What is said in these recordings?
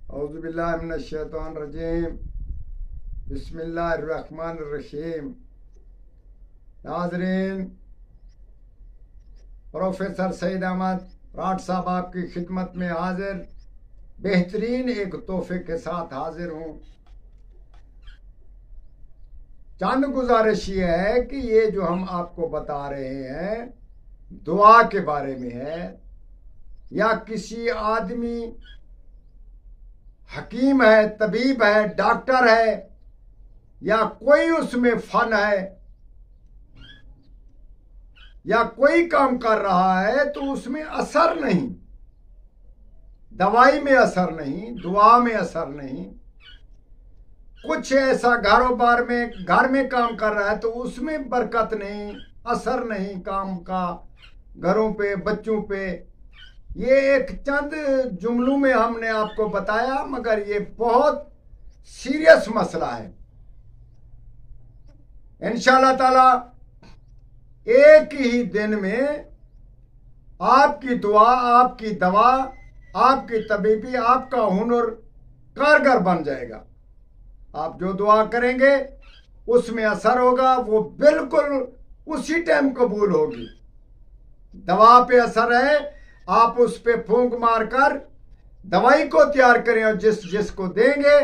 اعوذ باللہ من الشیطان الرجیم بسم اللہ الرحمن الرحیم۔ ناظرین، پروفیسر سعید احمد راٹھ صاحب آپ کی خدمت میں حاضر، بہترین ایک تحفے کے ساتھ حاضر ہوں۔ چند گزارش یہ ہے کہ یہ جو ہم آپ کو بتا رہے ہیں دعا کے بارے میں ہے، یا کسی آدمی حکیم ہے، طبیب ہے، ڈاکٹر ہے، یا کوئی اس میں فن ہے، یا کوئی کام کر رہا ہے تو اس میں اثر نہیں، دوائی میں اثر نہیں، دعا میں اثر نہیں۔ کچھ ایسا گھر میں کام کر رہا ہے تو اس میں برکت نہیں، اثر نہیں کام کا گھروں پہ، بچوں پہ۔ یہ ایک چند جملوں میں ہم نے آپ کو بتایا، مگر یہ بہت سیریس مسئلہ ہے۔ انشاءاللہ تعالی ایک ہی دن میں آپ کی دعا، آپ کی دوا، آپ کی طبیبی، آپ کا ہنر کارگر بن جائے گا۔ آپ جو دعا کریں گے اس میں اثر ہوگا، وہ بالکل اسی ٹائم قبول ہوگی۔ دوا پہ اثر ہے، آپ اس پہ پھونک مار کر دوائی کو تیار کریں اور جس کو دیں گے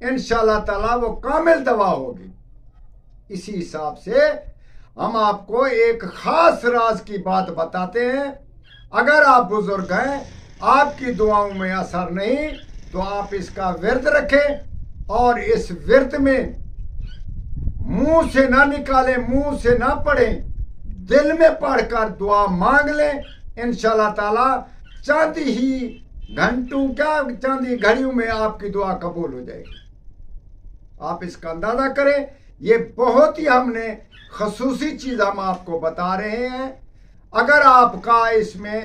انشاءاللہ تعالی وہ کامل دوا ہوگی۔ اسی حساب سے ہم آپ کو ایک خاص راز کی بات بتاتے ہیں۔ اگر آپ بزرگ ہیں، آپ کی دعاؤں میں اثر نہیں تو آپ اس کا ورد رکھیں، اور اس ورد میں منہ سے نہ نکالیں، منہ سے نہ پڑھیں، دل میں پڑھ کر دعا مانگ لیں۔ انشاءاللہ تعالی چند ہی گھڑیوں میں آپ کی دعا قبول ہو جائے گی۔ آپ اس کا اندازہ کریں، یہ بہت ہی ہم نے خصوصی چیز ہم آپ کو بتا رہے ہیں۔ اگر آپ کا اس میں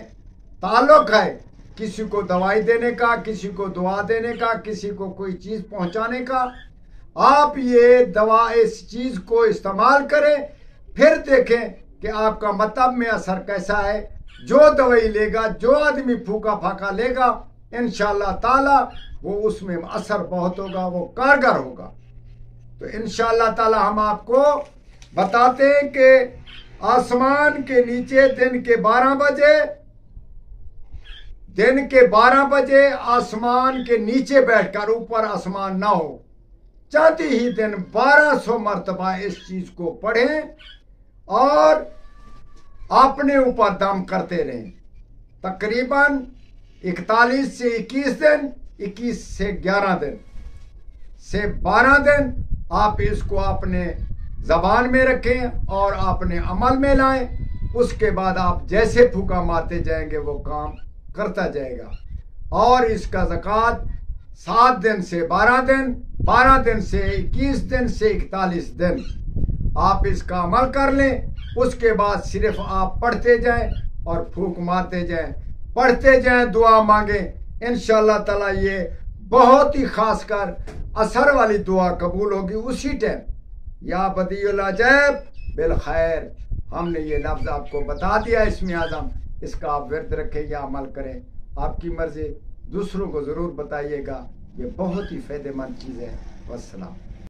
تعلق ہے، کسی کو دوائی دینے کا، کسی کو دعا دینے کا، کسی کو کوئی چیز پہنچانے کا، آپ یہ دوا اس چیز کو استعمال کریں، پھر دیکھیں کہ آپ کا مطلب میں اثر کیسا ہے۔ جو دوائی لے گا، جو آدمی پھوکا پھاکا لے گا، انشاءاللہ تعالی وہ اس میں اثر بہت ہوگا، وہ کارگر ہوگا۔ تو انشاءاللہ تعالی ہم آپ کو بتاتے ہیں کہ آسمان کے نیچے دن کے 12 بجے آسمان کے نیچے بیٹھ کر، اوپر آسمان نہ ہو، چاہتے ہی دن 1200 مرتبہ اس چیز کو پڑھیں اور اپنے اوپر دم کرتے رہیں۔ تقریباً 41 سے 21 دن، 21 سے 11 دن سے 12 دن آپ اس کو اپنے زبان میں رکھیں اور اپنے عمل میں لائیں۔ اس کے بعد آپ جیسے پھوکا مارتے جائیں گے وہ کام کرتا جائے گا۔ اور اس کا زکوٰۃ 7 دن سے 12 دن، 12 دن سے 21 دن سے 41 دن آپ اس کا عمل کر لیں۔ اس کے بعد صرف آپ پڑھتے جائیں اور پھونک مارتے جائیں، پڑھتے جائیں، دعا مانگیں۔ انشاءاللہ تعالی یہ بہت ہی خاص کر اثر والی دعا قبول ہوگی اسی ٹائم۔ یا بدیع العجائب بالخیر، ہم نے یہ لفظ آپ کو بتا دیا، اسم اعظم، اس کا آپ ورد رکھیں یا عمل کریں، آپ کی مرضی۔ دوسروں کو ضرور بتائیے گا، یہ بہت ہی فائدہ مند چیز ہے۔ والسلام۔